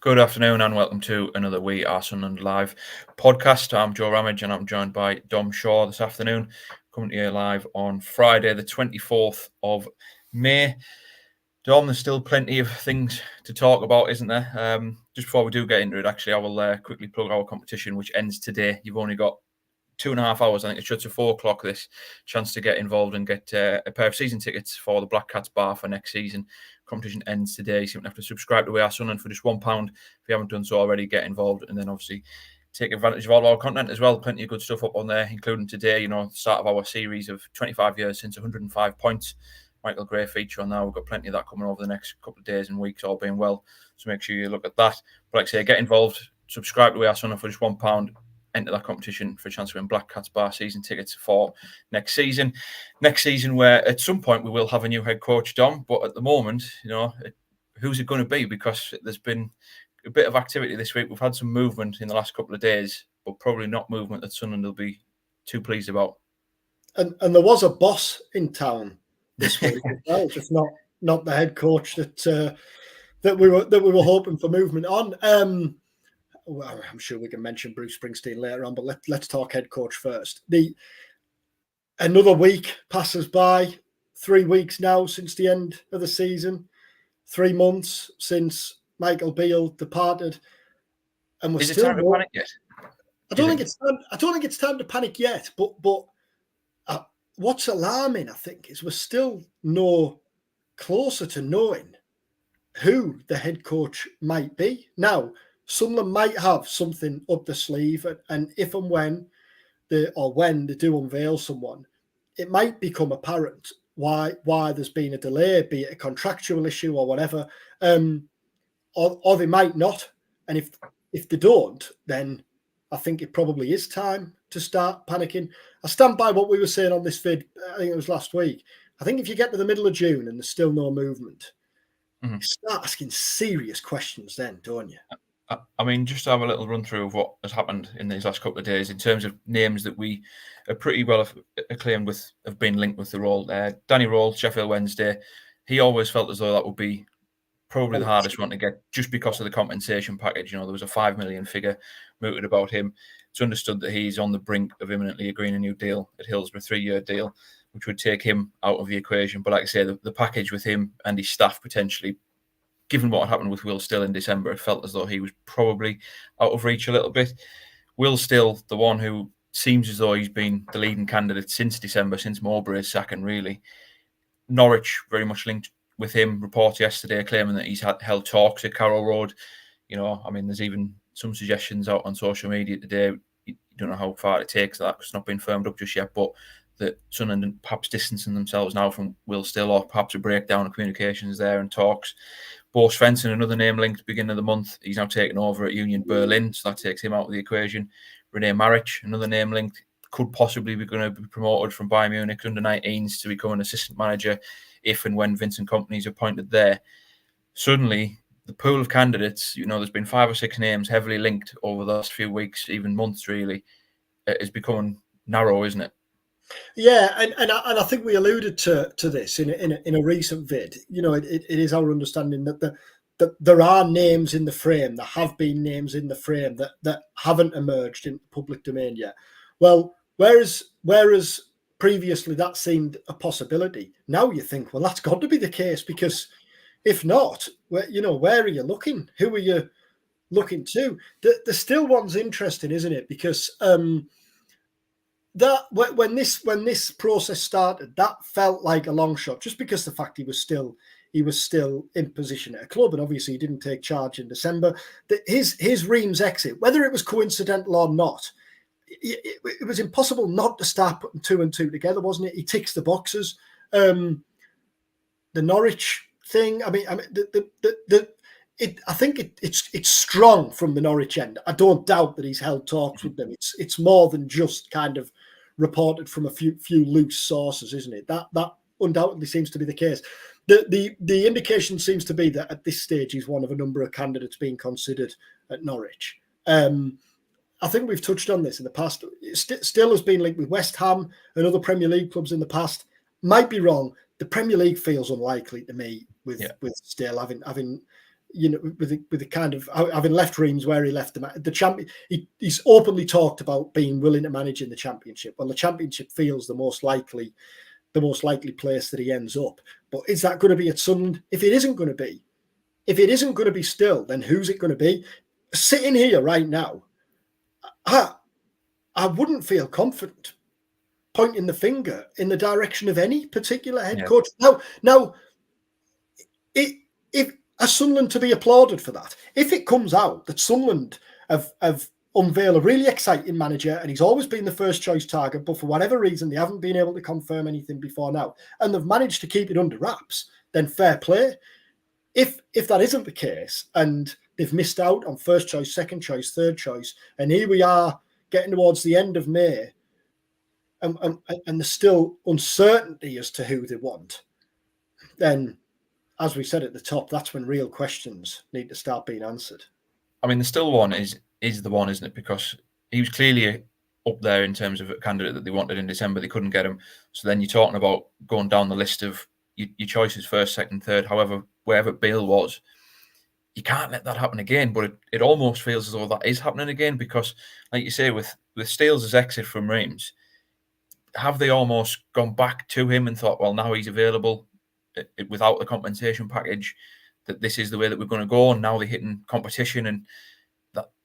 Good afternoon and welcome to another We Are Sunderland Live podcast. I'm Joe Ramage and I'm joined by Dom Shaw this afternoon, coming to you live on Friday, the 24th of May. Dom, there's still plenty of things to talk about, isn't there? Just before we do get into it, actually, I will quickly plug our competition, which ends today. You've only got 2.5 hours. I think it shuts at 4 o'clock. This chance to get involved and get a pair of season tickets for the Black Cats Bar for next season. Competition ends today, so you have to subscribe to We Are Sunderland for just £1. If you haven't done so already, get involved, and then obviously take advantage of all our content as well. Plenty of good stuff up on there, including today, start of our series of 25 years since 105 points. Michael Gray feature on that. We've got plenty of that coming over the next couple of days and weeks, all being well. So make sure you look at that. But like I say, get involved, subscribe to We Are Sunderland for just £1. Enter that competition for a chance to win Black Cats Bar season tickets for next season. Next season, where at some point we will have a new head coach, Dom. But at the moment, who's it going to be? Because there's been a bit of activity this week. We've had some movement in the last couple of days, but probably not movement that Sunderland will be too pleased about. And there was a boss in town this week as well, just not the head coach that we were hoping for movement on. Well, I'm sure we can mention Bruce Springsteen later on, but let's talk head coach first. Another week passes by, 3 weeks now since the end of the season, 3 months since Michael Beale departed, and we're Is still it time to panic yet? I don't think it's time to panic yet. But what's alarming, I think, is we're still no closer to knowing who the head coach might be. Now, Sunderland might have something up the sleeve, and if and when they do unveil someone, it might become apparent why there's been a delay, be it a contractual issue or whatever, or they might not. And if they don't, then I think it probably is time to start panicking. I stand by what we were saying on this vid, I think it was last week. I think if you get to the middle of June and there's still no movement, you start asking serious questions then, don't you? I mean, just to have a little run through of what has happened in these last couple of days in terms of names that we are pretty well acclaimed with, have been linked with the role. Danny Rohl, Sheffield Wednesday, he always felt as though that would be probably the hardest one to get just because of the compensation package. There was a 5 million figure mooted about him. It's understood that he's on the brink of imminently agreeing a new deal at Hillsborough, 3-year deal, which would take him out of the equation. But like I say, the package with him and his staff potentially, given what had happened with Will Still in December, it felt as though he was probably out of reach a little bit. Will Still, the one who seems as though he's been the leading candidate since December, since Mowbray's sacking, really. Norwich very much linked with him. Report yesterday claiming that he's held talks at Carroll Road. There's even some suggestions out on social media today. You don't know how far it takes that, because it's not been firmed up just yet, but that Sunderland perhaps distancing themselves now from Will Still, or perhaps a breakdown of communications there and talks. Bo Svensson, another name linked beginning of the month. He's now taken over at Union Berlin, so that takes him out of the equation. Rene Maric, another name linked, could possibly be going to be promoted from Bayern Munich under-19s to become an assistant manager if and when Vincent Kompany is appointed there. Suddenly, the pool of candidates, there's been 5 or 6 names heavily linked over the last few weeks, even months really, is becoming narrow, isn't it? Yeah, and I think we alluded to this in a recent vid. It is our understanding that there are names in the frame. There have been names in the frame that haven't emerged in the public domain yet. Well, whereas previously that seemed a possibility, now you think, well, that's got to be the case, because if not, where are you looking? Who are you looking to? The still one's interesting, isn't it? Because that when this process started, that felt like a long shot, just because the fact he was still in position at a club, and obviously he didn't take charge in December. His Reims exit, whether it was coincidental or not, it was impossible not to start putting 2 and 2 together, wasn't it? He ticks the boxes. The Norwich thing, I think it's strong from the Norwich end. I don't doubt that he's held talks with them. It's more than just kind of reported from a few loose sources, isn't it? That undoubtedly seems to be the case. The indication seems to be that at this stage he's one of a number of candidates being considered at Norwich. I think we've touched on this in the past. Still has been linked with West Ham and other Premier League clubs in the past. Might be wrong. The Premier League feels unlikely to me with Still having with the kind of having left Reims where he left the champion. He's openly talked about being willing to manage in the Championship. Well, the Championship feels the most likely place that he ends up. But is that going to be at Sunderland? If it isn't going to be still, then who's it going to be? Sitting here right now, I wouldn't feel confident pointing the finger in the direction of any particular head coach. Now, if Sunderland to be applauded for that, if it comes out that Sunderland have unveiled a really exciting manager and he's always been the first choice target, but for whatever reason they haven't been able to confirm anything before now, and they've managed to keep it under wraps, then fair play. If that isn't the case and they've missed out on first choice, second choice, third choice, and here we are getting towards the end of May, and there's still uncertainty as to who they want, then, as we said at the top, that's when real questions need to start being answered. I mean, the still one is the one, isn't it? Because he was clearly up there in terms of a candidate that they wanted in December. They couldn't get him. So then you're talking about going down the list of your choices, first, second, third, however, wherever Bale was. You can't let that happen again. But it almost feels as though that is happening again because, like you say, with Steele's exit from Reims, have they almost gone back to him and thought, well, now he's available without the compensation package, that this is the way that we're going to go, and now they're hitting competition, and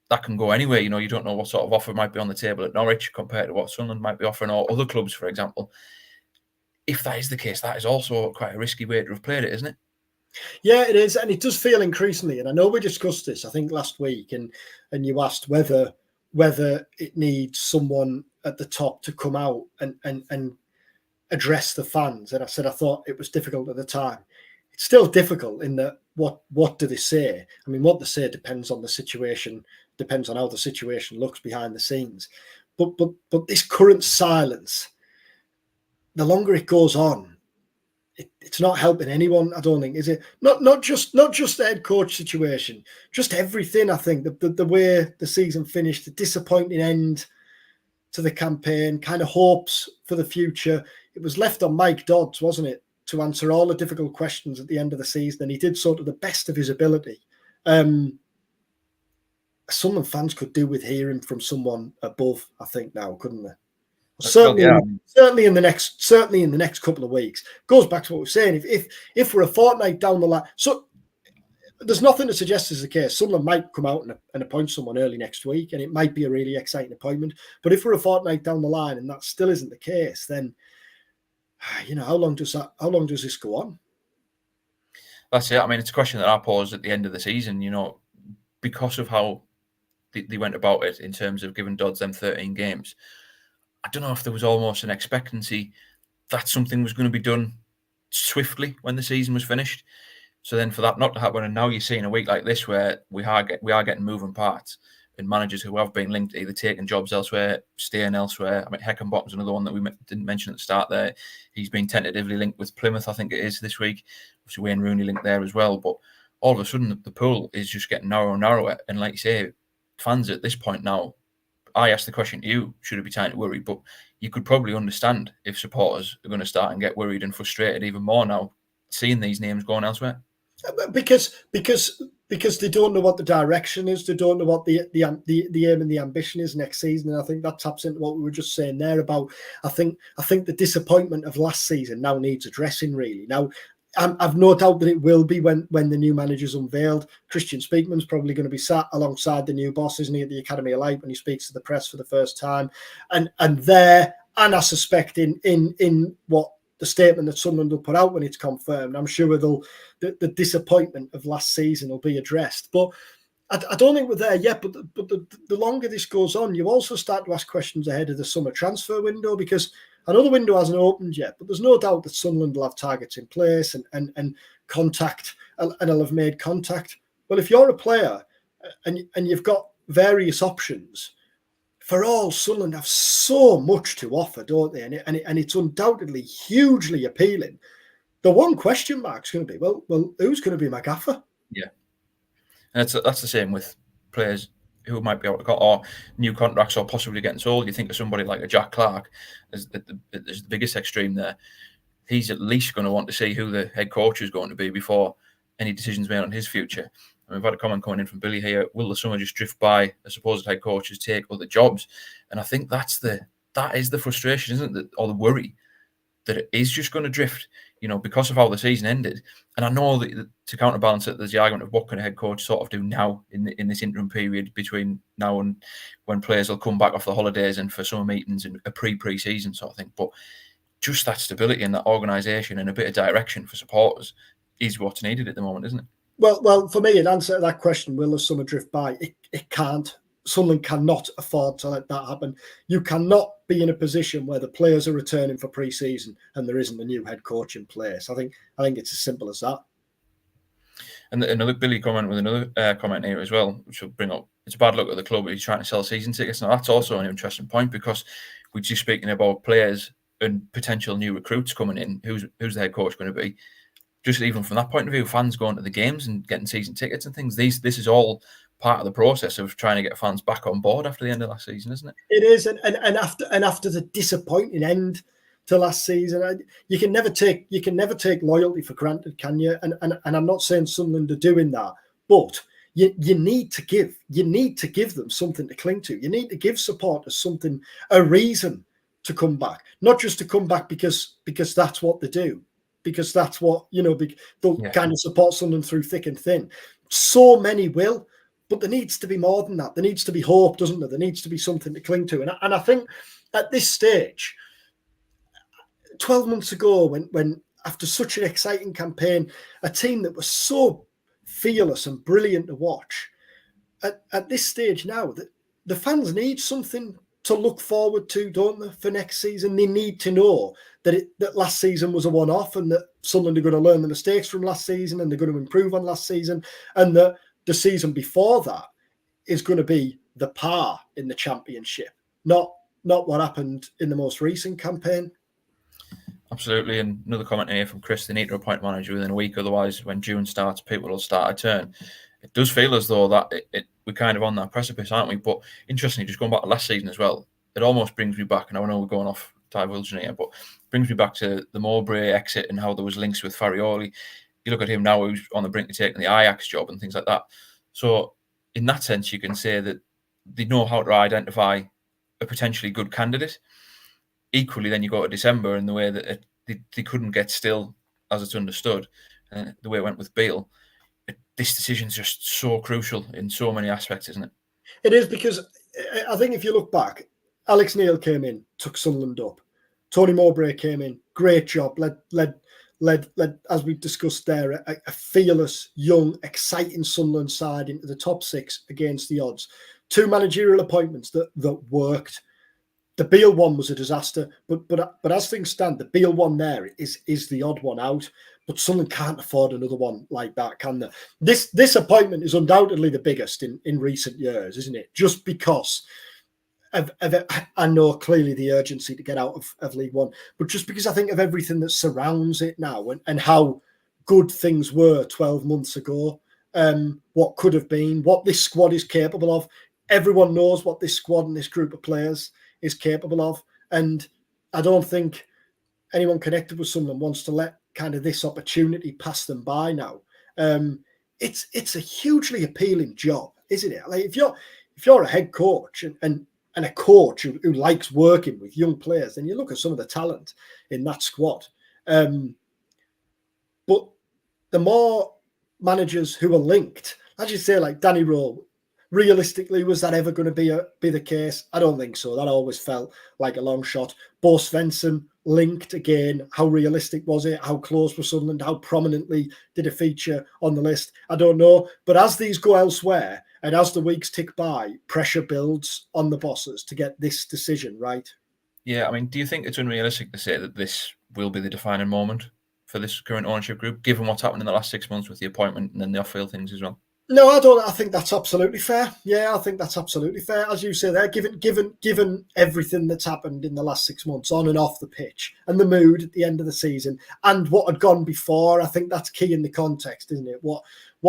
that can go anywhere. You don't know what sort of offer might be on the table at Norwich compared to what Sunderland might be offering, or other clubs, for example. If that is the case, that is also quite a risky way to have played it, isn't it? Yeah, it is, and it does feel increasingly. And I know we discussed this, I think, last week, and you asked whether it needs someone at the top to come out and address the fans. And I said I thought it was difficult at the time. It's still difficult in that what do they say? I mean, what they say depends on the situation, depends on how the situation looks behind the scenes. But this current silence, the longer it goes on, it's not helping anyone, I don't think, is it? Not just the head coach situation, just everything. I think the way the season finished, the disappointing end to the campaign, kind of hopes for the future. It was left on Mike Dodds, wasn't it, to answer all the difficult questions at the end of the season, and he did sort of the best of his ability. Sunderland fans could do with hearing from someone above, I think, now, couldn't they? Certainly in the next couple of weeks. Goes back to what we were saying. If we're a fortnight down the line, so there's nothing to suggest is the case. Sunderland might come out and appoint someone early next week, and it might be a really exciting appointment. But if we're a fortnight down the line and that still isn't the case, then how long does this go on? That's it. I mean, it's a question that I posed at the end of the season. Because of how they went about it in terms of giving Dodds them 13 games. I don't know if there was almost an expectancy that something was going to be done swiftly when the season was finished. So then for that not to happen, and now you're seeing a week like this where we are getting moving parts and managers who have been linked, either taking jobs elsewhere, staying elsewhere. I mean, Heckenbottom's another one that we didn't mention at the start there. He's been tentatively linked with Plymouth, I think it is, this week. Obviously, Wayne Rooney linked there as well. But all of a sudden, the pool is just getting narrower and narrower. And like you say, fans at this point now, I asked the question to you, should it be time to worry? But you could probably understand if supporters are going to start and get worried and frustrated even more now, seeing these names going elsewhere. Because they don't know what the direction is, they don't know what the aim and the ambition is next season, and I think that taps into what we were just saying there about. I think the disappointment of last season now needs addressing. Really, now I've no doubt that it will be when the new manager's unveiled. Christian Speakman's probably going to be sat alongside the new boss, isn't he, at the Academy of Light when he speaks to the press for the first time, and I suspect in what the statement that Sunderland will put out when it's confirmed, I'm sure the disappointment of last season will be addressed. But I don't think we're there yet. But the longer this goes on, you also start to ask questions ahead of the summer transfer window, because I know the window hasn't opened yet, but there's no doubt that Sunderland will have targets in place and contact, and will have made contact. Well, if you're a player and you've got various options, for all, Sunderland have so much to offer, don't they? And it's undoubtedly hugely appealing. The one question mark is going to be, well, who's going to be my gaffer? Yeah, and that's the same with players who might be able to got or new contracts or possibly getting sold. You think of somebody like a Jack Clark as the biggest extreme there. He's at least going to want to see who the head coach is going to be before any decisions made on his future. And we've had a comment coming in from Billy here. Will the summer just drift by as supposed head coaches take other jobs? And I think that is the frustration, isn't it? Or the worry that it is just going to drift, because of how the season ended. And I know that to counterbalance it, there's the argument of what can a head coach sort of do now in this interim period between now and when players will come back off the holidays and for summer meetings and a pre-season sort of thing. But just that stability and that organisation and a bit of direction for supporters is what's needed at the moment, isn't it? Well, for me, in answer to that question, will the summer drift by? It can't. Sunderland cannot afford to let that happen. You cannot be in a position where the players are returning for pre-season and there isn't a new head coach in place. I think it's as simple as that. And another Billy comment with another comment here as well, which will bring up, it's a bad look at the club. He's trying to sell season tickets. Now, that's also an interesting point because we're just speaking about players and potential new recruits coming in. Who's the head coach going to be? Just even from that point of view, fans going to the games and getting season tickets and things. This is all part of the process of trying to get fans back on board after the end of last season, isn't it? It is, and after the disappointing end to last season, you can never take loyalty for granted, can you? And I'm not saying Sunderland are doing that, but you need to give them something to cling to. You need to give supporters a reason to come back, not just to come back because that's what they do, because that's what they'll kind of support Sunderland through thick and thin. So many will. But there needs to be more than that. There needs to be hope, doesn't there? There needs to be something to cling to. And I think at this stage, 12 months ago, when after such an exciting campaign, a team that was so fearless and brilliant to watch, at this stage now, the fans need something to look forward to, don't they, for next season? They need to know that last season was a one-off and that Sunderland are going to learn the mistakes from last season and they're going to improve on last season, and that the season before that is going to be the par in the Championship, not what happened in the most recent campaign. Absolutely. And another comment here from Chris: they need to appoint manager within a week, otherwise when June starts, people will start a turn. It does feel as though that we're kind of on that precipice, aren't we? But interestingly, just going back to last season as well, it almost brings me back, and I know we're going off divulging here, but it brings me back to the Mowbray exit and how there was links with Farioli. You look at him now, who's on the brink of taking the Ajax job and things like that. So in that sense, you can say that they know how to identify a potentially good candidate. Equally, then you go to December and the way that they couldn't get still, as it's understood, the way it went with Beale. This decision's just so crucial in so many aspects, isn't it? It is, because I think if you look back, Alex Neil came in, took Sunderland up. Tony Mowbray came in, great job, led, as we discussed there, a fearless, young, exciting Sunderland side into the top six against the odds. Two managerial appointments that worked. The Beale one was a disaster, but as things stand, the Beale one there is the odd one out. But Sunderland can't afford another one like that, can they? This appointment is undoubtedly the biggest in recent years, isn't it? Just because I know clearly the urgency to get out of League One, but just because I think of everything that surrounds it now and how good things were 12 months ago, what could have been, what this squad is capable of. Everyone knows what this squad and this group of players is capable of. And I don't think anyone connected with Sunderland wants to let kind of this opportunity pass them by now. It's a hugely appealing job, isn't it? Like if you're a head coach and a coach who likes working with young players, then you look at some of the talent in that squad. But the more managers who are linked, as you say, like Danny Rohl, realistically, was that ever going to be the case? I don't think so. That always felt like a long shot. Bo Svensson linked again. How realistic was it? How close was Sunderland? How prominently did it feature on the list? I don't know. But as these go elsewhere and as the weeks tick by, pressure builds on the bosses to get this decision right. Yeah, I mean, do you think it's unrealistic to say that this will be the defining moment for this current ownership group, given what's happened in the last 6 months with the appointment and then the off-field things as well? No, I don't. I think that's absolutely fair. Yeah, I think that's absolutely fair. As you say there, given everything that's happened in the last 6 months on and off the pitch and the mood at the end of the season and what had gone before, I think that's key in the context, isn't it? What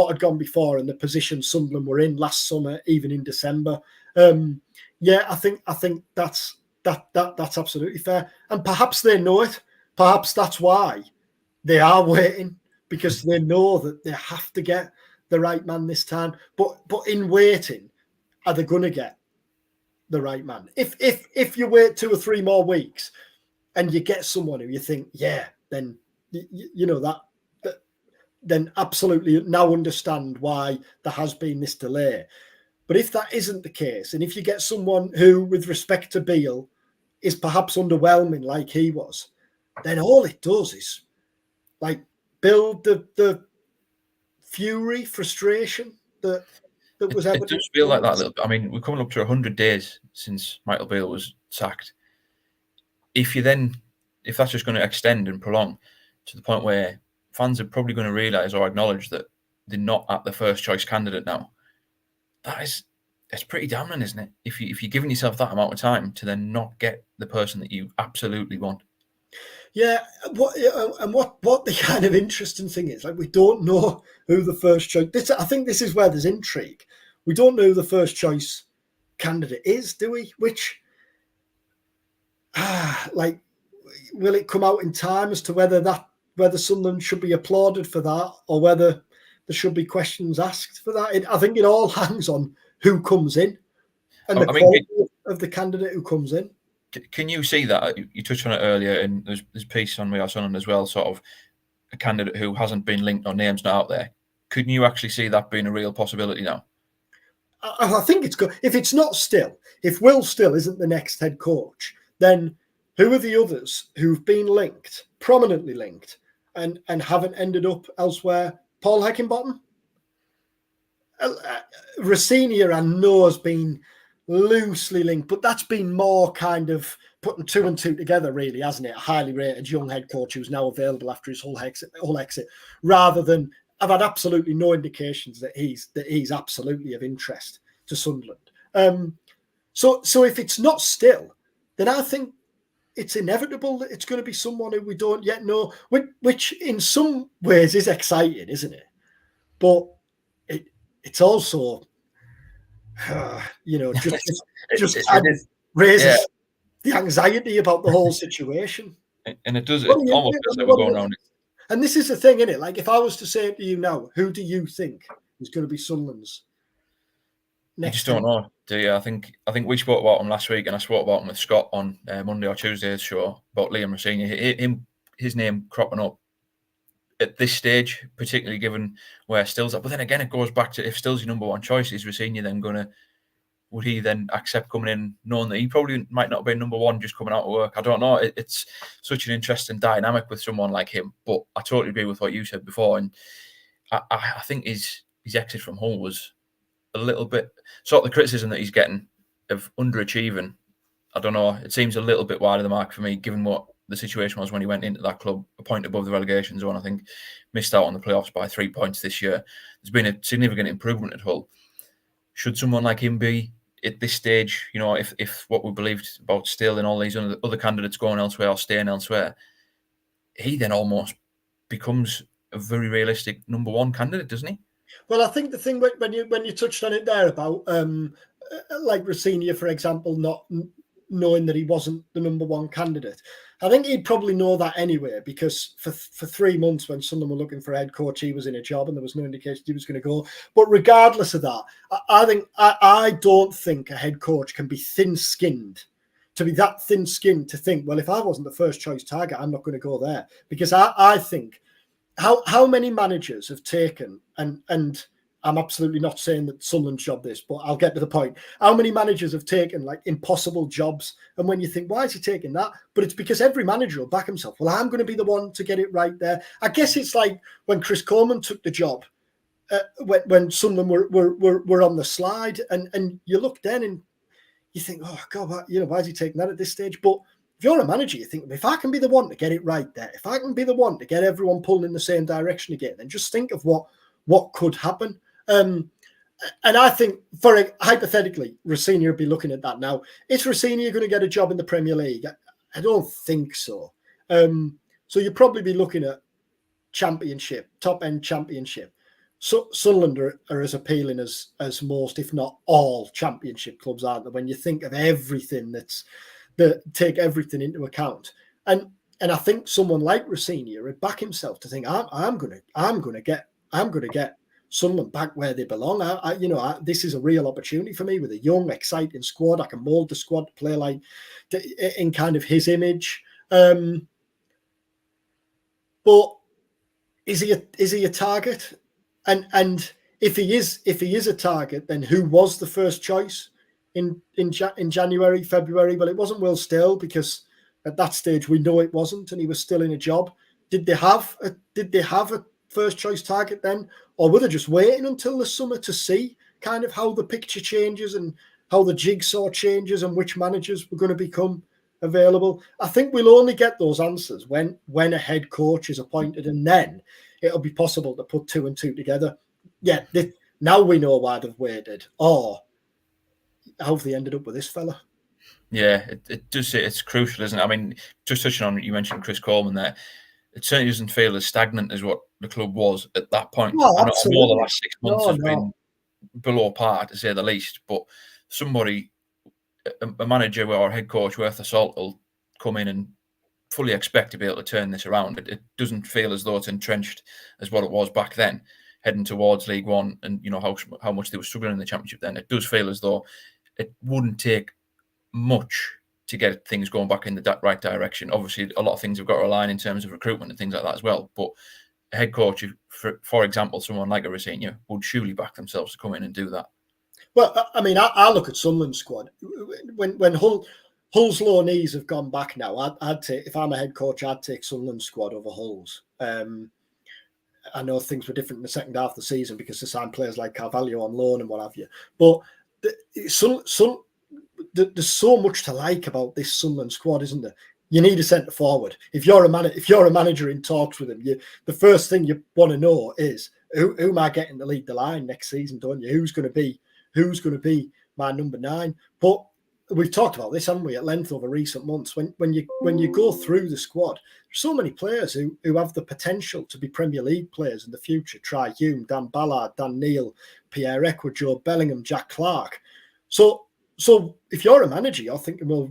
had gone before and the position Sunderland were in last summer, even in December. Yeah, I think that's absolutely fair. And perhaps they know it. Perhaps that's why they are waiting, because they know that they have to get the right man this time. But in waiting, are they going to get the right man? If you wait 2 or 3 more weeks and you get someone who you think, yeah, then you know that then absolutely now understand why there has been this delay. But if that isn't the case, and if you get someone who, with respect to Beale, is perhaps underwhelming like he was, then all it does is like build the fury, frustration that was evident. It does feel like that a little bit. I mean, we're coming up to 100 days since Michael Beale was sacked. If that's just going to extend and prolong to the point where fans are probably going to realise or acknowledge that they're not at the first choice candidate now, it's pretty damning, isn't it? If you're giving yourself that amount of time to then not get the person that you absolutely want. Yeah, what the kind of interesting thing is, like, we don't know who the first choice. I think this is where there's intrigue. We don't know who the first choice candidate is, do we? Which, like, will it come out in time as to whether Sunderland should be applauded for that, or whether there should be questions asked for that? I think it all hangs on who comes in and the quality of the candidate who comes in. Can you see that? You touched on it earlier, and there's a piece on We Are Sunderland as well, sort of a candidate who hasn't been linked or names not out there. Couldn't you actually see that being a real possibility now? I think it's good. If it's not Still, if Will Still isn't the next head coach, then who are the others who've been linked, prominently linked, and haven't ended up elsewhere? Paul Heckingbottom? Rossini, I know, has been loosely linked, but that's been more kind of putting 2 and 2 together, really, hasn't it? A highly rated young head coach who's now available after his whole exit, rather than I've had absolutely no indications that he's absolutely of interest to Sunderland. So if it's not Still, then I think it's inevitable that it's going to be someone who we don't yet know, which in some ways is exciting, isn't it? But it's also, just raises the anxiety about the whole situation. And it does. It almost feels like we're going around it. And this is the thing, isn't it? Like, if I was to say to you now, who do you think is going to be Sunderland's next? I just don't know, do you? I think we spoke about him last week, and I spoke about him with Scott on Monday or Tuesday's show about Liam Rossini. His name cropping up at this stage, particularly given where Still's at. But then again, it goes back to, if Still's your number one choice, is Rossini then would he then accept coming in knowing that he probably might not be number one just coming out of work? I don't know. It's such an interesting dynamic with someone like him. But I totally agree with what you said before. And I think his exit from Hull was a little bit, sort of the criticism that he's getting of underachieving. I don't know. It seems a little bit wide of the mark for me, given what the situation was when he went into that club, a point above the relegation zone. I think missed out on the playoffs by 3 points this year. There's been a significant improvement at Hull. Should someone like him be at this stage, if what we believed about Still and all these other candidates going elsewhere or staying elsewhere, he then almost becomes a very realistic number one candidate, doesn't he? Well, I think the thing when you touched on it there about like Rossini, for example, not knowing that he wasn't the number one candidate, I think he'd probably know that anyway, because for 3 months when Sunderland were looking for a head coach, he was in a job and there was no indication he was going to go. But regardless of that, I don't think a head coach can be thin-skinned, to be that thin-skinned to think, well, if I wasn't the first choice target, I'm not going to go there. Because I think how many managers have taken, and I'm absolutely not saying that Sunderland's job this, but I'll get to the point. How many managers have taken like impossible jobs? And when you think, why is he taking that? But it's because every manager will back himself. Well, I'm going to be the one to get it right there. I guess it's like when Chris Coleman took the job, when Sunderland were on the slide, and you look then and you think, oh God, why is he taking that at this stage? But if you're a manager, you think, if I can be the one to get it right there, if I can be the one to get everyone pulling in the same direction again, then just think of what could happen. And I think, hypothetically, Rossini would be looking at that now. Is Rossini going to get a job in the Premier League? I don't think so. So you'd probably be looking at Championship, top-end Championship. So Sunderland are as appealing as most, if not all, Championship clubs, aren't they? When you think of everything take everything into account, and I think someone like Rossini would back himself to think, I'm going to get Sunderland back where they belong. This is a real opportunity for me with a young, exciting squad. I can mould the squad to play like in kind of his image. But is he a target? And if he is a target, then who was the first choice in January, February? Well, it wasn't Will Still, because at that stage we know it wasn't, and he was still in a job. Did they have a first choice target then, or were they just waiting until the summer to see kind of how the picture changes and how the jigsaw changes and which managers were going to become available? I think we'll only get those answers when a head coach is appointed, and then it'll be possible to put two and two together. Yeah, now we know why they've waited, or how have they ended up with this fella? Yeah, it does. It's crucial, isn't it? I mean, just touching on, you mentioned Chris Coleman there. It certainly doesn't feel as stagnant as what the club was at that point. No, I know absolutely. the last 6 months has been below par, to say the least, but somebody, a manager or a head coach worth of salt, will come in and fully expect to be able to turn this around. It doesn't feel as though it's entrenched as what it was back then, heading towards League One, and you know how much they were struggling in the Championship then. It does feel as though it wouldn't take much to get things going back in the right direction. Obviously, a lot of things have got to align in terms of recruitment and things like that as well. But a head coach, for example, someone like a Rosenior, would surely back themselves to come in and do that. Well, I mean, I look at Sunderland's squad. When Hull's low knees have gone back now, I'd take, if I'm a head coach, I'd take Sunderland's squad over Hull's. I know things were different in the second half of the season because they signed players like Carvalho on loan and what have you. But there's so much to like about this Sunderland squad, isn't there? You need a centre forward. If you're a manager in talks with him, the first thing you want to know is who am I getting to lead the line next season, don't you? Who's going to be my number 9? But we've talked about this, haven't we, at length over recent months. When you go through the squad, there's so many players who have the potential to be Premier League players in the future. Try Hume, Dan Ballard, Dan Neil, Pierre Eckwood, Jobe Bellingham, Jack Clark. So if you're a manager, you're thinking, well,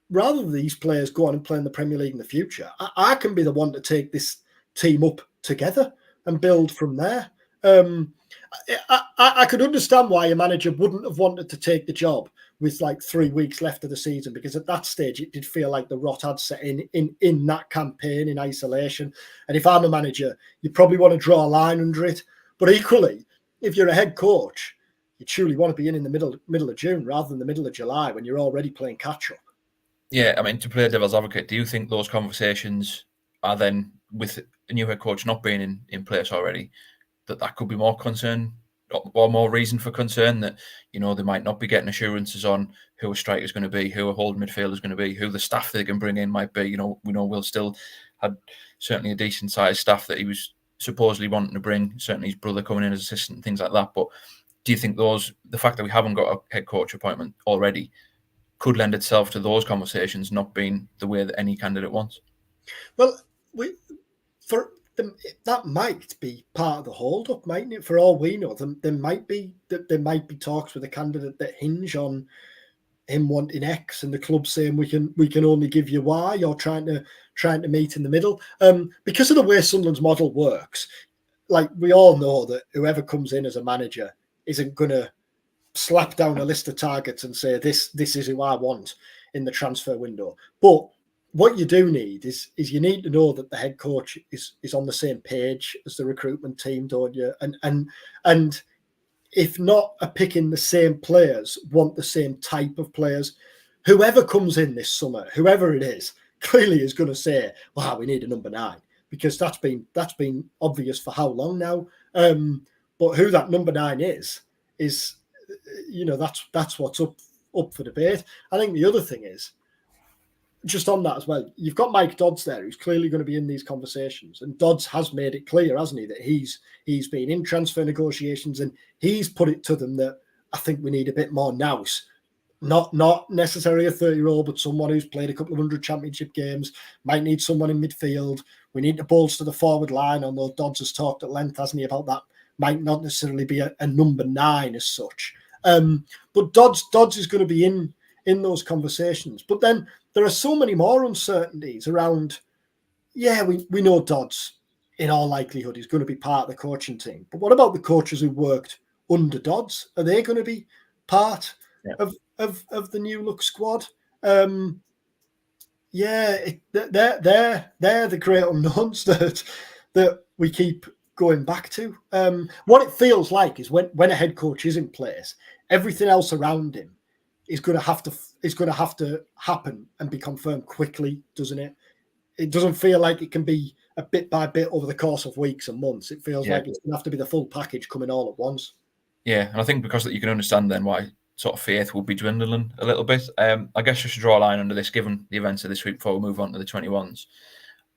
rather than these players go on and play in the Premier League in the future, I can be the one to take this team up together and build from there. I could understand why a manager wouldn't have wanted to take the job with like 3 weeks left of the season, because at that stage it did feel like the rot had set in that campaign in isolation. And if I'm a manager, you probably want to draw a line under it. But equally, if you're a head coach, you truly want to be in the middle of June rather than the middle of July when you're already playing catch up. Yeah, I mean, to play devil's advocate, do you think those conversations are then, with a new head coach not being in place already, that could be more concern or more reason for concern, that, you know, they might not be getting assurances on who a striker is going to be, who a holding midfielder is going to be, who the staff they can bring in might be. You know, we know Will Still had certainly a decent sized staff that he was supposedly wanting to bring, certainly his brother coming in as assistant and things like that. But do you think the fact that we haven't got a head coach appointment already could lend itself to those conversations not being the way that any candidate wants? Well, that might be part of the hold-up, mightn't it? For all we know, there might be talks with a candidate that hinge on him wanting X and the club saying we can only give you Y, or trying to meet in the middle. Because of the way Sunderland's model works, like we all know that whoever comes in as a manager isn't going to slap down a list of targets and say this is who I want in the transfer window. But what you do need is you need to know that the head coach is on the same page as the recruitment team, don't you? And if not are picking the same players, want the same type of players. Whoever comes in this summer, whoever it is, clearly is going to say, "Wow, we need a number 9," because that's been obvious for how long now. But who that number 9 is, you know, that's what's up for debate. I think the other thing is, just on that as well, you've got Mike Dodds there, who's clearly going to be in these conversations, and Dodds has made it clear, hasn't he, that he's been in transfer negotiations, and he's put it to them that I think we need a bit more nous. Not necessarily a 30-year-old, but someone who's played a couple of 100 championship games. Might need someone in midfield. We need to bolster the forward line, although Dodds has talked at length, hasn't he, about that. Might not necessarily be a number 9 as such. But Dodds is going to be in those conversations. But then there are so many more uncertainties around. Yeah, we know Dodds. in all likelihood, is going to be part of the coaching team. But what about the coaches who worked under Dodds? Are they going to be part of the new look squad? They're the great unknowns that we keep going back to. What it feels like is when a head coach is in place, everything else around him is going to have to happen and be confirmed quickly, doesn't it? It doesn't feel like it can be a bit by bit over the course of weeks and months. It feels like it's going to have to be the full package coming all at once. Yeah, and I think because that you can understand then why sort of faith will be dwindling a little bit. I guess just to draw a line under this, given the events of this week before we move on to the 21s,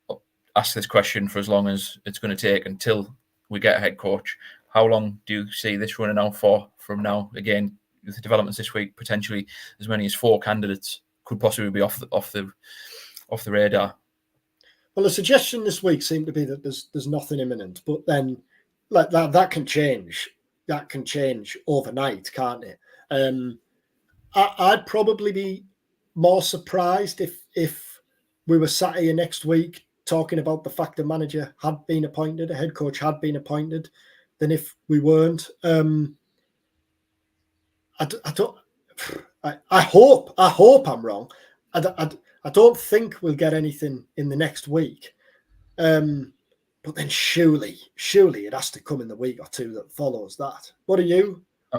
I'll ask this question for as long as it's going to take until we get a head coach. How long do you see this running out for from now? Again, with the developments this week, potentially as many as 4 candidates could possibly be off the radar. Well, the suggestion this week seemed to be that there's nothing imminent, but then like that can change. That can change overnight, can't it? I'd probably be more surprised if we were sat here next week talking about the fact the manager had been appointed, a head coach had been appointed, than if we weren't. I hope I'm wrong. I don't think we'll get anything in the next week. But then surely it has to come in the week or two that follows that. What are you? I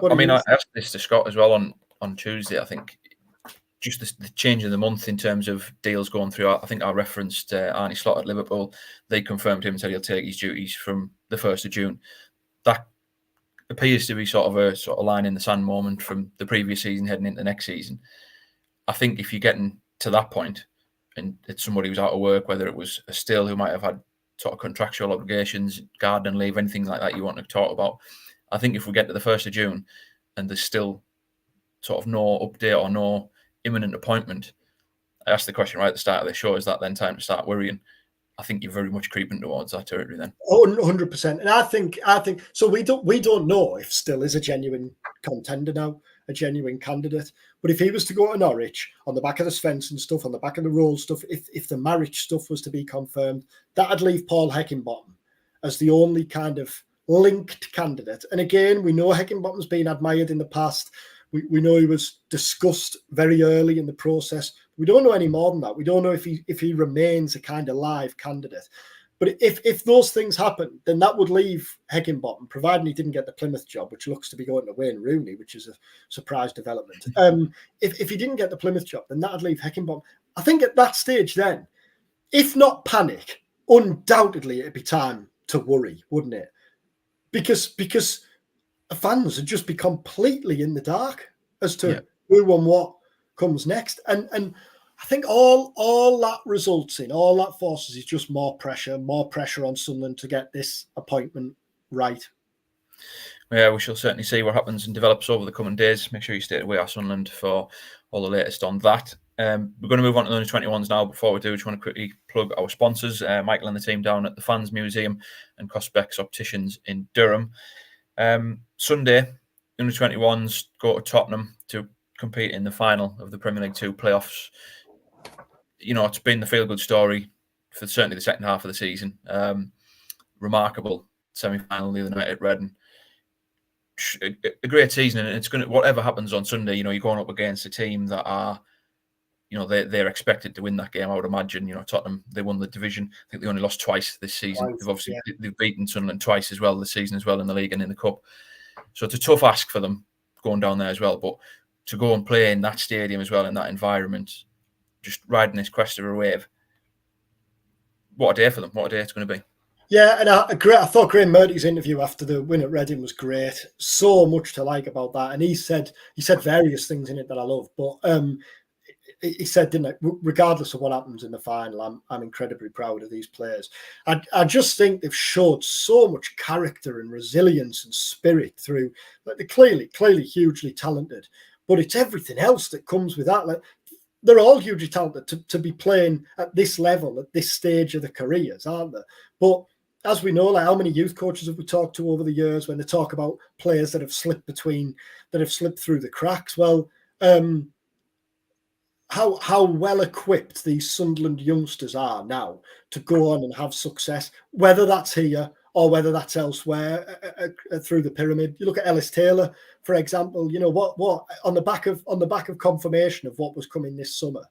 asked this to Scott as well on Tuesday. I think just the change in the month in terms of deals going through. I think I referenced Arnie Slot at Liverpool. They confirmed him and said he'll take his duties from the 1st of June. That appears to be sort of line in the sand moment from the previous season heading into the next season. I think if you're getting to that point and it's somebody who's out of work, whether it was a Still who might have had sort of contractual obligations, garden leave, anything like that you want to talk about, I think if we get to the 1st of June and there's still sort of no update or no imminent appointment, I asked the question right at the start of the show, is that then time to start worrying? I think you're very much creeping towards that territory then. Oh, 100%. And I think so. We don't know if Still is a genuine contender now, a genuine candidate. But if he was to go to Norwich on the back of the Svensson stuff, on the back of the Rohl stuff, if the marriage stuff was to be confirmed, that'd leave Paul Heckingbottom as the only kind of linked candidate. And again, we know Heckingbottom's been admired in the past. We know he was discussed very early in the process. We don't know any more than that. We don't know if he remains a kind of live candidate. But if those things happen, then that would leave Heckingbottom, providing he didn't get the Plymouth job, which looks to be going to Wayne Rooney, which is a surprise development. If he didn't get the Plymouth job, then that'd leave Heckingbottom. I think at that stage then, if not panic, undoubtedly it'd be time to worry, wouldn't it? Because fans would just be completely in the dark as to who and what comes next. And I think all that results in, all that forces is just more pressure on Sunderland to get this appointment right. Yeah, we shall certainly see what happens and develops over the coming days. Make sure you stay away at Sunderland for all the latest on that. We're going to move on to the under-21s now. Before we do, I just want to quickly plug our sponsors, Michael and the team down at the Fans Museum and Cospex Opticians in Durham. Sunday, under-21s go to Tottenham to compete in the final of the Premier League 2 playoffs. You know, it's been the feel-good story for certainly the second half of the season. Remarkable semi-final the other night at Reading. A great season, and it's going to, whatever happens on Sunday, you know, you're going up against a team that are, you know, they're expected to win that game, I would imagine. You know, Tottenham, they won the division. I think they only lost twice this season. They've beaten Sunderland twice as well this season as well in the league and in the cup. So it's a tough ask for them going down there as well. But to go and play in that stadium as well, in that environment, just riding this crest of a wave, what a day for them. What a day it's going to be. Yeah, and I thought Graham Murty's interview after the win at Reading was great. So much to like about that. And he said various things in it that I love. But he said, didn't it, regardless of what happens in the final, I'm incredibly proud of these players. I just think they've showed so much character and resilience and spirit through. Like, they're clearly hugely talented. But it's everything else that comes with that. Like, they're all hugely talented to be playing at this level, at this stage of their careers, aren't they? But as we know, like, how many youth coaches have we talked to over the years when they talk about players that have slipped through the cracks? Well, how well equipped these Sunderland youngsters are now to go on and have success, whether that's here or whether that's elsewhere through the pyramid. You look at Ellis Taylor, for example. You know what on the back of confirmation of what was coming this summer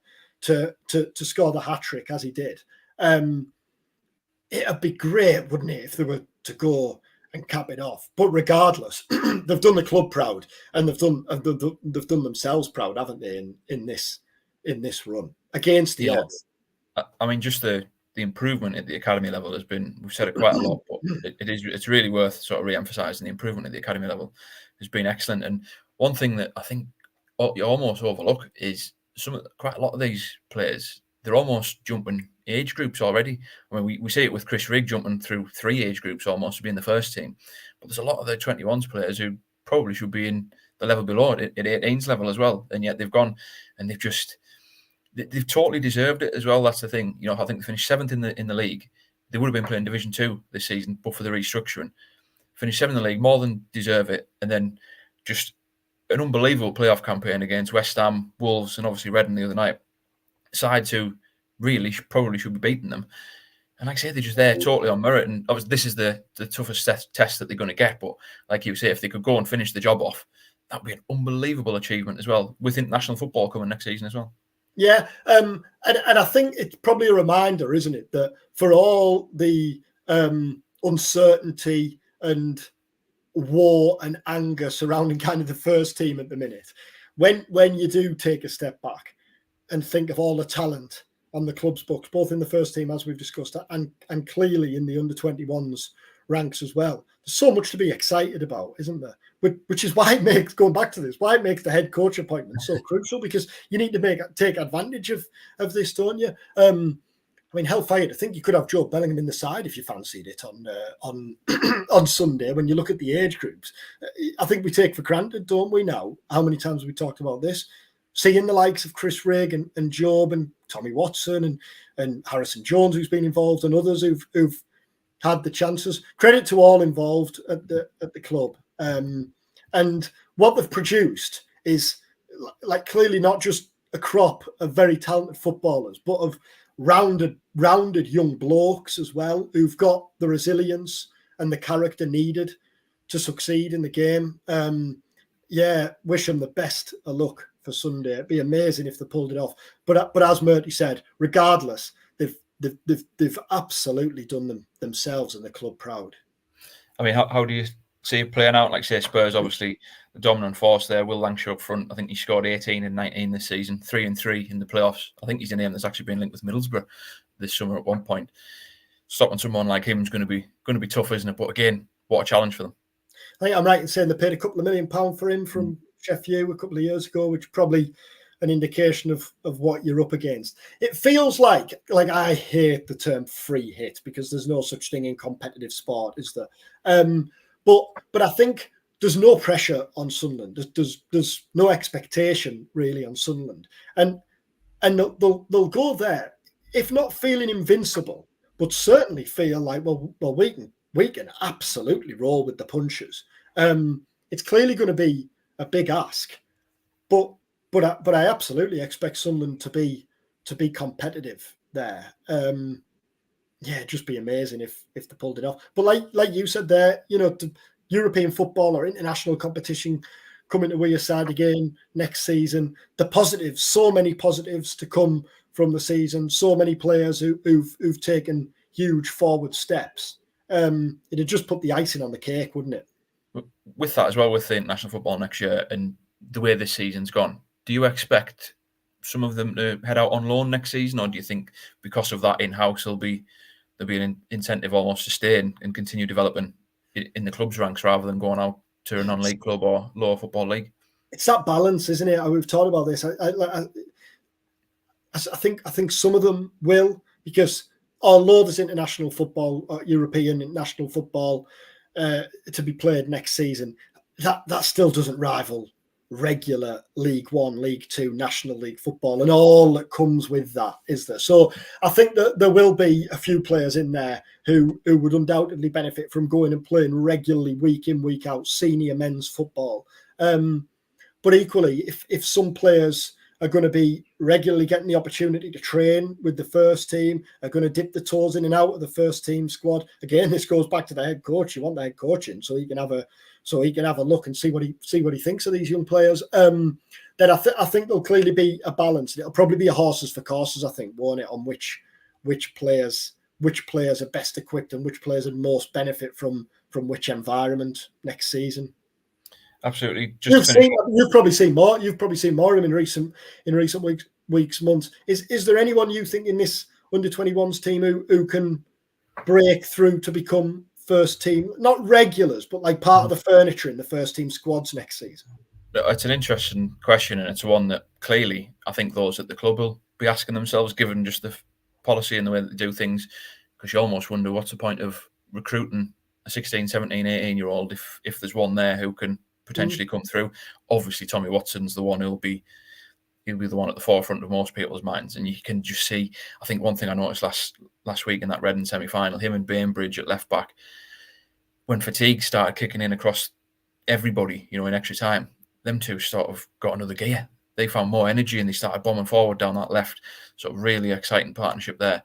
to score the hat trick as he did. It'd be great, wouldn't it, if they were to go and cap it off. But regardless, they've done the club proud, and they've done themselves proud, haven't they? In this run against the odds. I mean, just the improvement at the academy level has been, we've said it quite a lot, but it's really worth sort of re-emphasising. The improvement at the academy level has been excellent. And one thing that I think you almost overlook is quite a lot of these players, they're almost jumping age groups already. I mean, we see it with Chris Rigg jumping through 3 age groups almost to be in the first team. But there's a lot of the 21s players who probably should be in the level below it, at 18s level as well. And yet they've gone and they've totally deserved it as well. That's the thing. You know, I think they finished 7th in the league. They would have been playing Division 2 this season, but for the restructuring. Finished 7th in the league, more than deserve it. And then just an unbelievable playoff campaign against West Ham, Wolves, and obviously Reading the other night. Sides who really probably should be beating them. And like I say, they're just there totally on merit. And obviously this is the toughest test that they're going to get. But like you say, if they could go and finish the job off, that would be an unbelievable achievement as well, with international football coming next season as well. Yeah, and I think it's probably a reminder, isn't it, that for all the uncertainty and war and anger surrounding kind of the first team at the minute, when you do take a step back and think of all the talent on the club's books, both in the first team, as we've discussed, and clearly in the under-21s ranks as well, there's so much to be excited about, isn't there? Which is why it makes, going back to this, why it makes the head coach appointment so crucial, because you need to take advantage of this, don't you? I mean, hellfire to think you could have Jobe Bellingham in the side if you fancied it on Sunday. When you look at the age groups, I think we take for granted, don't we? Now, how many times have we talked about this? Seeing the likes of Chris Rigg and Jobe and Tommy Watson and Harrison Jones, who's been involved, and others who've had the chances. Credit to all involved at the club. And what they've produced is like clearly not just a crop of very talented footballers, but of rounded young blokes as well, who've got the resilience and the character needed to succeed in the game. Wish them the best of luck for Sunday. It'd be amazing if they pulled it off. But as Murty said, regardless, they've absolutely done themselves and the club proud. I mean, how do you see it playing out? Like, say, Spurs, obviously, the dominant force there. Will Lancashire up front. I think he scored 18 and 19 this season, 3 and 3 in the playoffs. I think he's a name that's actually been linked with Middlesbrough this summer at one point. Stopping someone like him is going to be tough, isn't it? But again, what a challenge for them. I think I'm right in saying they paid a couple of £1 million for him from Sheffield a couple of years ago, which probably an indication of what you're up against. It feels like I hate the term free hit because there's no such thing in competitive sport, is there? But I think there's no pressure on Sunderland. There's no expectation really on Sunderland, and they'll go there, if not feeling invincible, but certainly feel like we can absolutely roll with the punches. It's clearly going to be a big ask, but I absolutely expect Sunderland to be competitive there. It'd just be amazing if they pulled it off. But like you said there, the European football or international competition coming to your side again next season. The positives, so many positives to come from the season. So many players who've taken huge forward steps. It'd just put the icing on the cake, wouldn't it? With that as well, with the international football next year and the way this season's gone, do you expect some of them to head out on loan next season, or do you think because of that in-house there'll be an incentive almost to stay and continue developing in the club's ranks rather than going out to a non-league club or lower football league? It's that balance, isn't it? We've talked about this. I think some of them will, because although there's international football, European international football to be played next season, that still doesn't rival regular League One, League Two, National League football and all that comes with that, is there? So I think that there will be a few players in there who would undoubtedly benefit from going and playing regularly week in, week out, senior men's football. But equally, if some players are going to be regularly getting the opportunity to train with the first team, are going to dip the toes in and out of the first team squad. Again, this goes back to the head coach. You want the head coaching so he can have a look and see what he thinks of these young players. Then I think there'll clearly be a balance. It'll probably be a horses for courses, I think, won't it, on which players are best equipped and which players would most benefit from which environment next season. Absolutely. You've probably seen more. You've probably seen more of him in recent weeks, months. Is there anyone you think in this under-21s team who can break through to become first team, not regulars, but like part of the furniture in the first team squads next season? It's an interesting question, and it's one that clearly I think those at the club will be asking themselves, given just the policy and the way that they do things, because you almost wonder what's the point of recruiting a 16, 17, 18-year-old if there's one there who can potentially come through. Obviously, Tommy Watson's the one he'll be the one at the forefront of most people's minds, and you can just see. I think one thing I noticed last week in that Reading semi-final, him and Bainbridge at left back, when fatigue started kicking in across everybody, in extra time, them two sort of got another gear. They found more energy and they started bombing forward down that left. Sort of really exciting partnership there.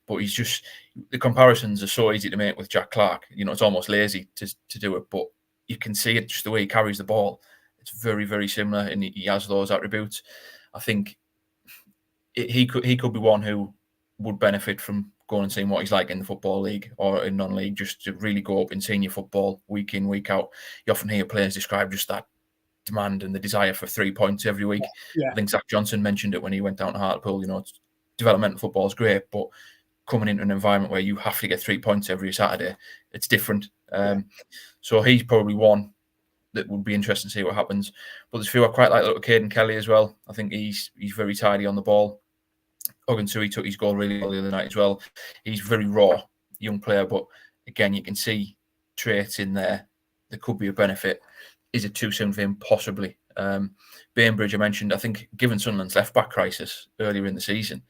But the comparisons are so easy to make with Jack Clarke. It's almost lazy to do it, but you can see it just the way he carries the ball. It's very, very similar, and he has those attributes. I think he could be one who would benefit from going and seeing what he's like in the Football League or in non-league, just to really go up in senior football week in, week out. You often hear players describe just that demand and the desire for 3 points every week. Yeah. I think Zach Johnson mentioned it when he went down to Hartlepool. Developmental football is great, but coming into an environment where you have to get 3 points every Saturday, it's different. So he's probably one that would be interesting to see what happens. But there's a few I quite like, little Caden Kelly as well. I think he's very tidy on the ball. Ogensui took his goal really well the other night as well. He's very raw, young player, but again, you can see traits in there that could be a benefit. Is it too soon for him? Possibly. Bainbridge, I mentioned, I think given Sunderland's left-back crisis earlier in the season,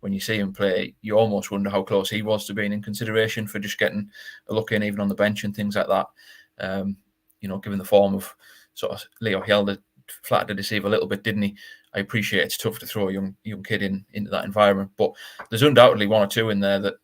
when you see him play, you almost wonder how close he was to being in consideration for just getting a look in, even on the bench and things like that. Given the form of sort of Leo Hjelde, flattered to deceive a little bit, didn't he? I appreciate it's tough to throw a young kid into that environment, but there's undoubtedly one or two in there that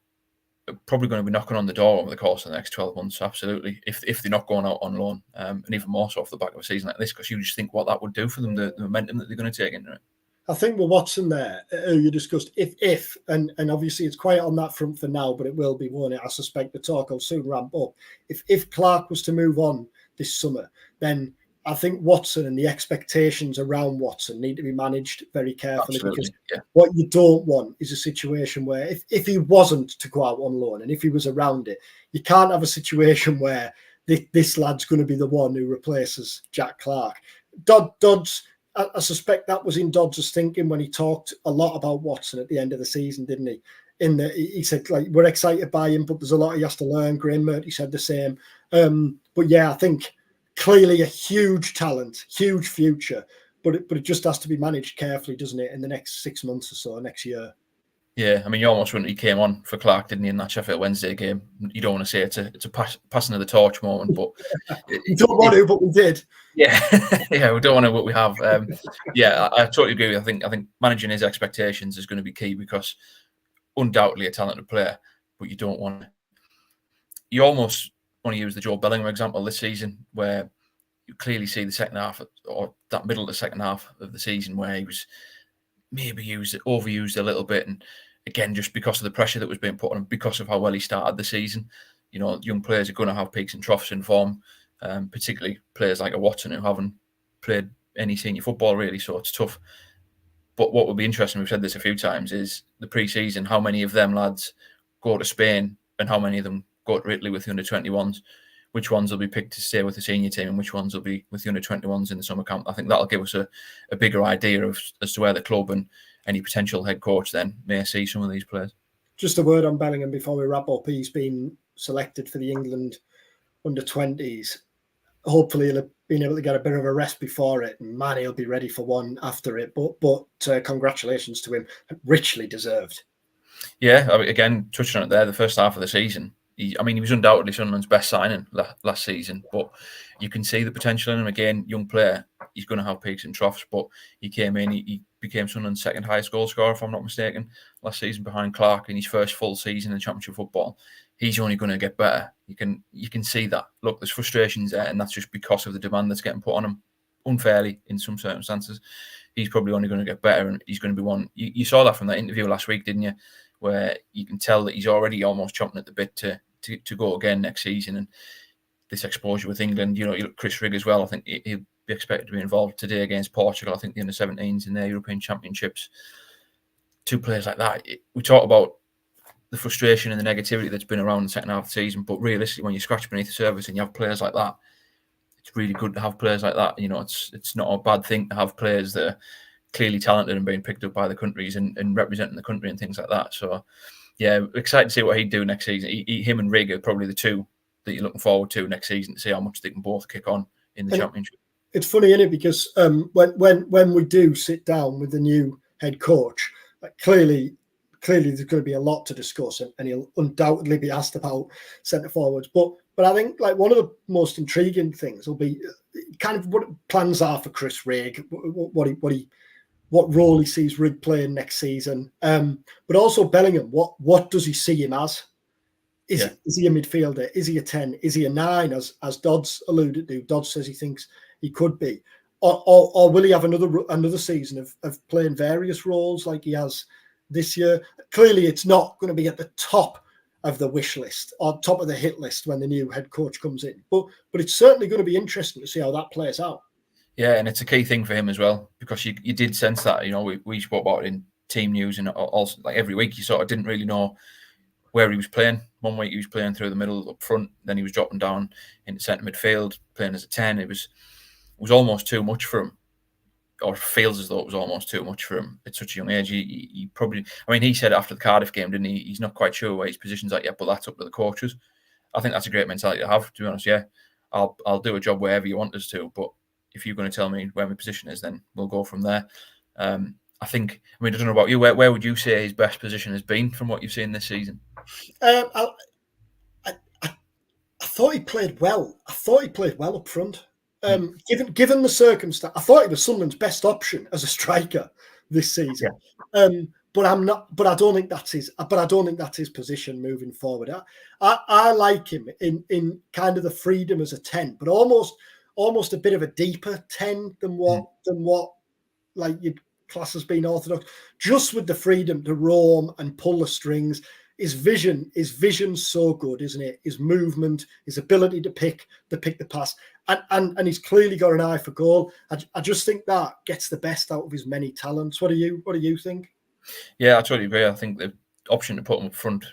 are probably going to be knocking on the door over the course of the next 12 months, absolutely, if they're not going out on loan, and even more so off the back of a season like this, because you just think what that would do for them, the momentum that they're going to take into it. I think with Watson there, you discussed if and obviously it's quiet on that front for now, but it will be, won't it? I suspect the talk will soon ramp up. If Clarke was to move on this summer, then I think Watson and the expectations around Watson need to be managed very carefully. Absolutely, because what you don't want is a situation where if he wasn't to go out on loan and if he was around it, you can't have a situation where this lad's going to be the one who replaces Jack Clarke. Dodds, I suspect that was in Dodds' thinking when he talked a lot about Watson at the end of the season, didn't he? He said, like, we're excited by him, but there's a lot he has to learn. Graham Murphy said the same. But yeah, I think clearly a huge talent, huge future, but it just has to be managed carefully, doesn't it, in the next 6 months or so, next year. Yeah, I mean, you almost wouldn't. He came on for Clarke, didn't he, in that Sheffield Wednesday game? You don't want to say it's a passing of the torch moment, but you don't want to, but we did. Yeah, yeah, we don't want to, but we have. I totally agree. I think managing his expectations is going to be key, because undoubtedly a talented player, but you don't want. You almost want to use the Jobe Bellingham example this season, where you clearly see the second half, or that middle of the second half of the season, where he was maybe overused a little bit, and again, just because of the pressure that was being put on him, because of how well he started the season. Young players are going to have peaks and troughs in form, particularly players like a Watson who haven't played any senior football really, so it's tough. But what would be interesting, we've said this a few times, is the pre-season, how many of them lads go to Spain and how many of them go to Italy with the under-21s, which ones will be picked to stay with the senior team and which ones will be with the under-21s in the summer camp. I think that'll give us a bigger idea as to where the club and any potential head coach then may see some of these players. Just a word on Bellingham before we wrap up. He's been selected for the England under-20s. Hopefully he'll have been able to get a bit of a rest before it, and man, he'll be ready for one after it. But congratulations to him. Richly deserved. Yeah, again, touching on it there, the first half of the season, he was undoubtedly Sunderland's best signing last season, but you can see the potential in him. Again, young player. he's going to have peaks and troughs, but he came in, he became Sunderland's second highest goal scorer, if I'm not mistaken, last season behind Clark in his first full season in Championship football. He's only going to get better. You can see that. Look, there's frustrations there, and that's just because of the demand that's getting put on him unfairly in some circumstances. He's probably only going to get better, and he's going to be one. You saw that from that interview last week, didn't you? Where you can tell that he's already almost chomping at the bit to go again next season. And this exposure with England, you look Chris Rigg as well. I think he'll be expected to be involved today against Portugal. I think the under-17s in their European Championships. Two players like that. We talk about the frustration and the negativity that's been around the second half of the season, but realistically, when you scratch beneath the surface and you have players like that, it's really good to have players like that. It's not a bad thing to have players that are clearly talented and being picked up by the countries and representing the country and things like that. So, yeah, excited to see what he'd do next season. Him and Rigg are probably the two that you're looking forward to next season to see how much they can both kick on in the Championship. It's funny, isn't it? Because when we do sit down with the new head coach, clearly there's going to be a lot to discuss, and he'll undoubtedly be asked about centre forwards. But I think one of the most intriguing things will be kind of what plans are for Chris Rigg, what role he sees Rigg playing next season, but also Bellingham. What does he see him as? Is he a midfielder? Is he a 10? Is he a 9? As Dodds alluded to, Dodds says he thinks he could be, or will he have another season of playing various roles like he has this year? Clearly, it's not going to be at the top of the wish list or top of the hit list when the new head coach comes in, but it's certainly going to be interesting to see how that plays out. Yeah, and it's a key thing for him as well, because you did sense that. We spoke about it in team news, and also every week you sort of didn't really know where he was playing. One week he was playing through the middle up front, then he was dropping down into centre midfield, playing as a 10. It was almost too much for him, or feels as though it was almost too much for him at such a young age. He probably, he said after the Cardiff game, didn't he? He's not quite sure where his position's at yet, but that's up to the coaches. I think that's a great mentality to have, to be honest. Yeah, I'll do a job wherever you want us to, but if you're going to tell me where my position is, then we'll go from there. I think, I don't know about you, where would you say his best position has been from what you've seen this season? I thought he played well. I thought he played well up front. Given the circumstance, I thought he was Sunderland's best option as a striker this season. Yeah. But I'm not. But I don't think that's his. But I don't think that's his position moving forward. I like him in kind of the freedom as a 10, but almost a bit of a deeper 10 than what like you'd class as being orthodox. Just with the freedom to roam and pull the strings. His vision's so good, isn't it? His movement, his ability to pick the pass, and he's clearly got an eye for goal. I just think that gets the best out of his many talents. What do you think? Yeah, I totally agree. I think the option to put him up front,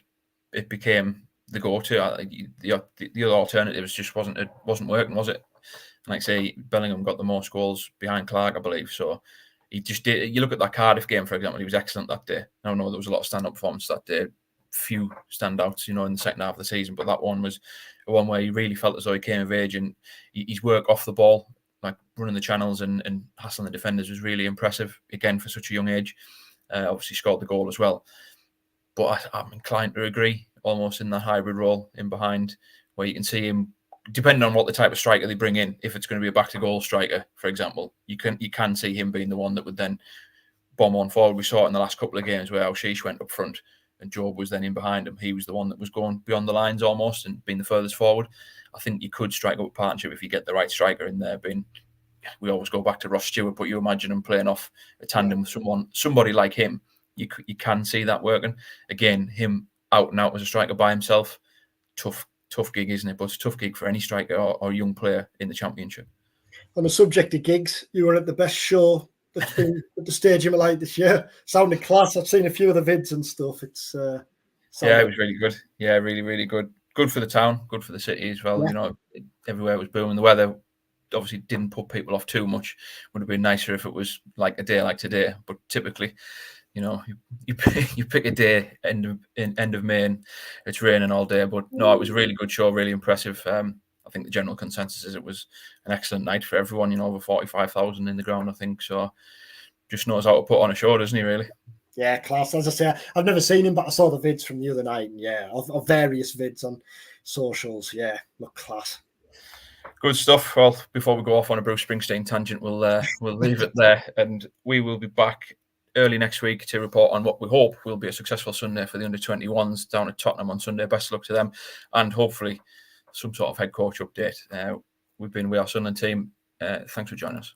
it became the go-to. The other alternatives just wasn't working, was it? Like say, Bellingham got the most goals behind Clark, I believe. So he just did. You look at that Cardiff game, for example. He was excellent that day. I know there was a lot of stand-up performances that day. Few standouts, in the second half of the season, but that one was one where he really felt as though he came of age, and his work off the ball, like running the channels and hassling the defenders, was really impressive again for such a young age. Obviously scored the goal as well, but I'm inclined to agree, almost in that hybrid role in behind, where you can see him, depending on what the type of striker they bring in. If it's going to be a back to goal striker, for example, you can see him being the one that would then bomb on forward. We saw it in the last couple of games where Al-Shish went up front and Jobe was then in behind him. He was the one that was going beyond the lines almost and being the furthest forward. I think you could strike up a partnership if you get the right striker in there. We always go back to Ross Stewart, but you imagine him playing off a tandem with somebody like him. You can see that working. Again, him out and out as a striker by himself, tough gig, isn't it? But it's a tough gig for any striker or young player in the Championship. On the subject of gigs, you were at the best show that's been at the Stadium of Light this year. Sounding class. I've seen a few of the vids and stuff. It's it was really good. Yeah, really, really good. Good for the town, good for the city as well. Yeah. Everywhere it was booming. The weather obviously didn't put people off too much. Would have been nicer if it was like a day like today. But typically, you pick a day end of May and it's raining all day. But no, it was a really good show, really impressive. I think the general consensus is it was an excellent night for everyone. Over 45,000 in the ground, I think. So just knows how to put on a show, doesn't he? Really? Yeah, class. As I say, I've never seen him, but I saw the vids from the other night. And of various vids on socials. Yeah, look class. Good stuff. Well, before we go off on a Bruce Springsteen tangent, we'll leave it there, and we will be back early next week to report on what we hope will be a successful Sunday for the under-21s down at Tottenham on Sunday. Best of luck to them, and hopefully some sort of head coach update. We've been with our Sunderland team. Thanks for joining us.